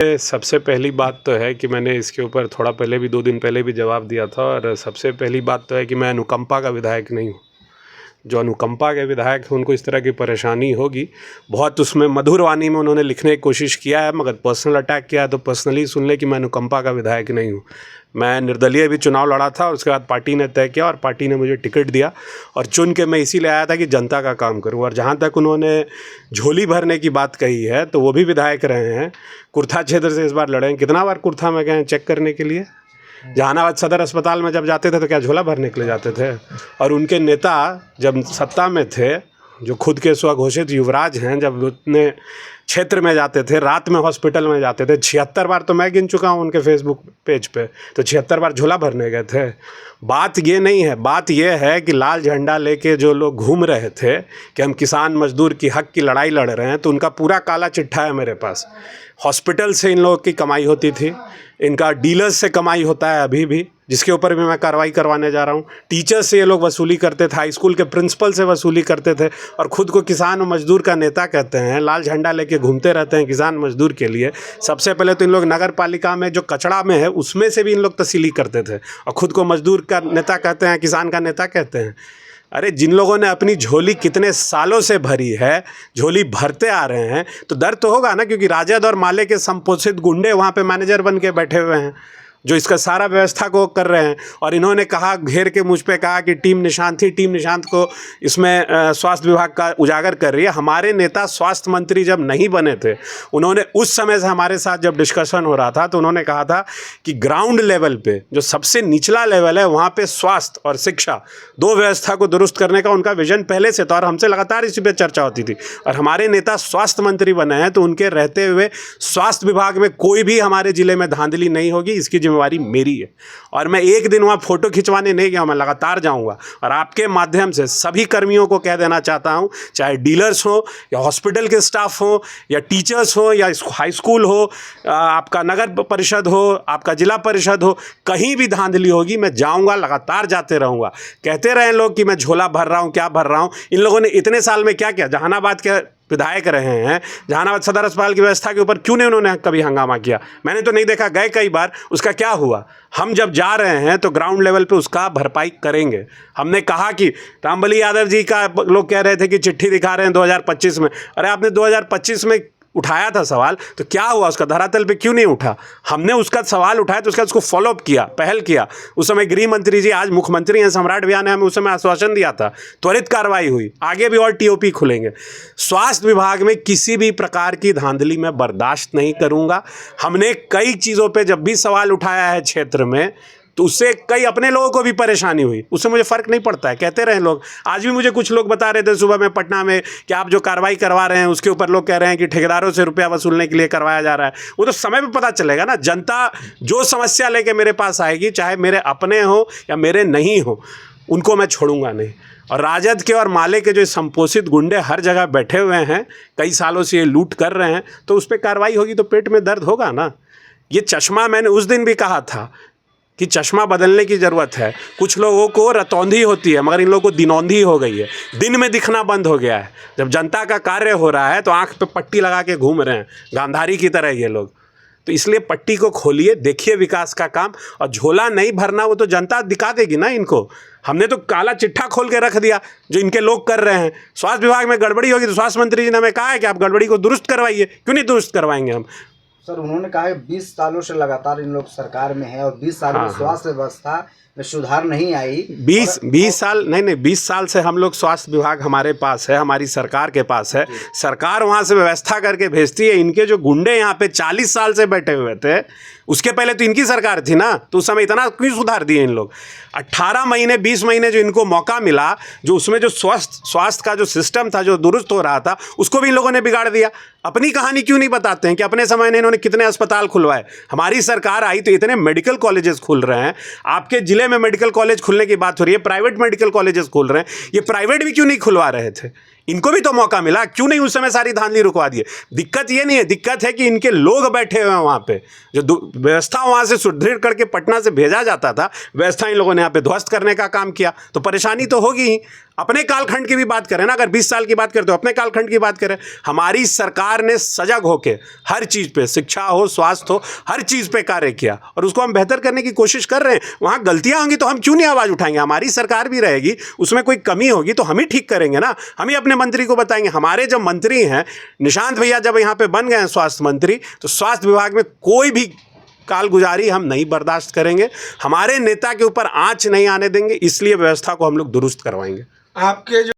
सबसे पहली बात तो है कि मैंने इसके ऊपर थोड़ा पहले भी 2 दिन पहले भी जवाब दिया था और सबसे पहली बात तो है कि मैं अनुकंपा का विधायक नहीं हूँ। जो अनुकंपा के विधायक हैं उनको इस तरह की परेशानी होगी, बहुत उसमें मधुर वाणी में उन्होंने लिखने की कोशिश किया है, मगर पर्सनल अटैक किया है तो पर्सनली सुन ले कि मैं अनुकंपा का विधायक नहीं हूँ। मैं निर्दलीय भी चुनाव लड़ा था और उसके बाद पार्टी ने तय किया और पार्टी ने मुझे टिकट दिया और चुन के मैं इसीलिए आया था कि जनता का काम करूँ। और जहाँ तक उन्होंने झोली भरने की बात कही है तो वो भी विधायक रहे हैं, कुर्था क्षेत्र से इस बार लड़े हैं। कितना बार कुर्था में गए हैं चेक करने के लिए? जहानाबाद सदर अस्पताल में जब जाते थे तो क्या झोला भरने के लिए जाते थे? और उनके नेता जब सत्ता में थे, जो खुद के स्वघोषित युवराज हैं, जब अपने क्षेत्र में जाते थे, रात में हॉस्पिटल में जाते थे, 76 बार तो मैं गिन चुका हूँ उनके फेसबुक पेज पे, तो 76 बार झोला भरने गए थे। बात ये नहीं है, बात ये है कि लाल झंडा लेके जो लोग घूम रहे थे कि हम किसान मजदूर की हक की लड़ाई लड़ रहे हैं, तो उनका पूरा काला चिट्ठा है मेरे पास। हॉस्पिटल से इन लोगों की कमाई होती थी, इनका डीलर्स से कमाई होता है अभी भी, जिसके ऊपर भी मैं कार्रवाई करवाने जा रहा हूँ। टीचर्स से ये लोग वसूली करते थे, हाई स्कूल के प्रिंसिपल से वसूली करते थे और ख़ुद को किसान और मजदूर का नेता कहते हैं, लाल झंडा लेके घूमते रहते हैं किसान मजदूर के लिए। सबसे पहले तो इन लोग नगर पालिका में जो कचरा में है उसमें से भी इन लोग तसीली करते थे और ख़ुद को मजदूर का नेता कहते हैं, किसान का नेता कहते हैं। अरे जिन लोगों ने अपनी झोली कितने सालों से भरी है, झोली भरते आ रहे हैं, तो डर तो होगा ना, क्योंकि राजद और माले के संपोषित गुंडे वहाँ पे मैनेजर बन के बैठे हुए हैं जो इसका सारा व्यवस्था को कर रहे हैं। और इन्होंने कहा, घेर के मुझ पे कहा कि टीम निशांत थी, टीम निशांत को इसमें स्वास्थ्य विभाग का उजागर कर रही है। हमारे नेता स्वास्थ्य मंत्री जब नहीं बने थे, उन्होंने उस समय से हमारे साथ जब डिस्कशन हो रहा था तो उन्होंने कहा था कि ग्राउंड लेवल पे, जो सबसे निचला लेवल है, वहाँ पे स्वास्थ्य और शिक्षा दो व्यवस्था को दुरुस्त करने का उनका विजन पहले से था और हमसे लगातार इसी पर चर्चा होती थी। और हमारे नेता स्वास्थ्य मंत्री बने हैं तो उनके रहते हुए स्वास्थ्य विभाग में कोई भी हमारे ज़िले में धांधली नहीं होगी, इसकी जिम्मेवारी मेरी है। और मैं एक दिन वहाँ फोटो खिंचवाने नहीं गया, मैं लगातार जाऊँगा। और आपके माध्यम से सभी कर्मियों को कह देना चाहता हूँ, चाहे डीलर्स हो या हॉस्पिटल के स्टाफ हो या टीचर्स हो या हाई स्कूल हो, आपका नगर परिषद हो, आपका जिला परिषद हो, कहीं भी धांधली होगी मैं जाऊँगा, लगातार जाते रहूँगा। कहते रहे लोग कि मैं झोला भर रहा हूँ, क्या भर रहा हूँ। इन लोगों ने इतने साल में क्या किया? जहानाबाद के विधायक रहे हैं, जहानाबाद सदर अस्पताल की व्यवस्था के ऊपर क्यों नहीं उन्होंने कभी हंगामा किया? मैंने तो नहीं देखा। गए कई बार, उसका क्या हुआ? हम जब जा रहे हैं तो ग्राउंड लेवल पे उसका भरपाई करेंगे। हमने कहा कि रामबली यादव जी का लोग कह रहे थे कि चिट्ठी दिखा रहे हैं 2025 में। अरे आपने 2025 में उठाया था सवाल, तो क्या हुआ? उसका धरातल पे क्यों नहीं उठा? हमने उसका सवाल उठाया तो उसका उसको फॉलोअप किया, पहल किया। उस समय गृह मंत्री जी, आज मुख्यमंत्री हैं सम्राट भैया, ने हमें उस समय आश्वासन दिया था, त्वरित कार्रवाई हुई। आगे भी और टीओपी खुलेंगे। स्वास्थ्य विभाग में किसी भी प्रकार की धांधली मैं बर्दाश्त नहीं करूंगा। हमने कई चीज़ों पर जब भी सवाल उठाया है क्षेत्र में, तो उससे कई अपने लोगों को भी परेशानी हुई, उससे मुझे फ़र्क नहीं पड़ता है। कहते रहे लोग। आज भी मुझे कुछ लोग बता रहे थे सुबह में पटना में कि आप जो कार्रवाई करवा रहे हैं उसके ऊपर लोग कह रहे हैं कि ठेकेदारों से रुपया वसूलने के लिए करवाया जा रहा है। वो तो समय पे पता चलेगा ना। जनता जो समस्या लेके मेरे पास आएगी, चाहे मेरे अपने हो या मेरे नहीं हो, उनको मैं छोड़ूंगा नहीं। और राजद के और माले के जो संपोषित गुंडे हर जगह बैठे हुए हैं, कई सालों से ये लूट कर रहे हैं, तो उस पर कार्रवाई होगी तो पेट में दर्द होगा ना। ये चश्मा, मैंने उस दिन भी कहा था कि चश्मा बदलने की ज़रूरत है। कुछ लोगों को रतौंधी होती है, मगर इन लोगों को दिनौंधी हो गई है। दिन में दिखना बंद हो गया है। जब जनता का कार्य हो रहा है तो आंख पे पट्टी लगा के घूम रहे हैं, गांधारी की तरह ये लोग। तो इसलिए पट्टी को खोलिए, देखिए विकास का काम। और झोला नहीं भरना, वो तो जनता दिखा देगी ना इनको। हमने तो काला चिट्ठा खोल के रख दिया जो इनके लोग कर रहे हैं। स्वास्थ्य विभाग में गड़बड़ी होगी तो स्वास्थ्य मंत्री जी ने हमें कहा है कि आप गड़बड़ी को दुरुस्त करवाइए। क्यों नहीं दुरुस्त करवाएंगे हम? सर, उन्होंने कहा है 20 सालों से लगातार इन लोग सरकार में है और 20 सालों में स्वास्थ्य व्यवस्था में सुधार नहीं आई। 20 साल नहीं, 20 साल से हम लोग, स्वास्थ्य विभाग हमारे पास है, हमारी सरकार के पास है। सरकार वहाँ से व्यवस्था करके भेजती है। इनके जो गुंडे यहाँ पे 40 साल से बैठे हुए थे, उसके पहले तो इनकी सरकार थी ना, तो उस समय इतना क्यों सुधार दिए इन लोग? 18 महीने 20 महीने जो इनको मौका मिला, जो उसमें जो स्वास्थ्य का जो सिस्टम था जो दुरुस्त हो रहा था, उसको भी इन लोगों ने बिगाड़ दिया। अपनी कहानी क्यों नहीं बताते हैं कि अपने समय में इन्होंने कितने अस्पताल खुलवाए? हमारी सरकार आई तो इतने मेडिकल कॉलेजेस खुल रहे हैं। आपके जिले में मेडिकल कॉलेज खुलने की बात हो रही है, प्राइवेट मेडिकल कॉलेजेस खुल रहे हैं। ये प्राइवेट भी क्यों नहीं खुलवा रहे थे? इनको भी तो मौका मिला, क्यों नहीं उस समय सारी धांधली रुकवा दिए? दिक्कत ये नहीं है, दिक्कत है कि इनके लोग बैठे हुए हैं वहाँ पे, जो व्यवस्था वहाँ से सुदृढ़ करके पटना से भेजा जाता था, व्यवस्था इन लोगों ने यहाँ पे ध्वस्त करने का काम किया, तो परेशानी तो होगी ही। अपने कालखंड की भी बात करें ना, अगर 20 साल की बात करें तो अपने कालखंड की बात करें। हमारी सरकार ने सजग होकर हर चीज़ पे, शिक्षा हो, स्वास्थ्य हो, हर चीज़ पे कार्य किया और उसको हम बेहतर करने की कोशिश कर रहे हैं। वहाँ गलतियाँ होंगी तो हम क्यों नहीं आवाज़ उठाएंगे? हमारी सरकार भी रहेगी, उसमें कोई कमी होगी तो हम ही ठीक करेंगे ना, हम ही अपने मंत्री को बताएंगे। हमारे जब मंत्री हैं, निशांत भैया जब यहाँ पे बन गए हैं स्वास्थ्य मंत्री, तो स्वास्थ्य विभाग में कोई भी कालगुजारी हम नहीं बर्दाश्त करेंगे, हमारे नेता के ऊपर आंच नहीं आने देंगे, इसलिए व्यवस्था को हम लोग दुरुस्त करवाएंगे। आपके जो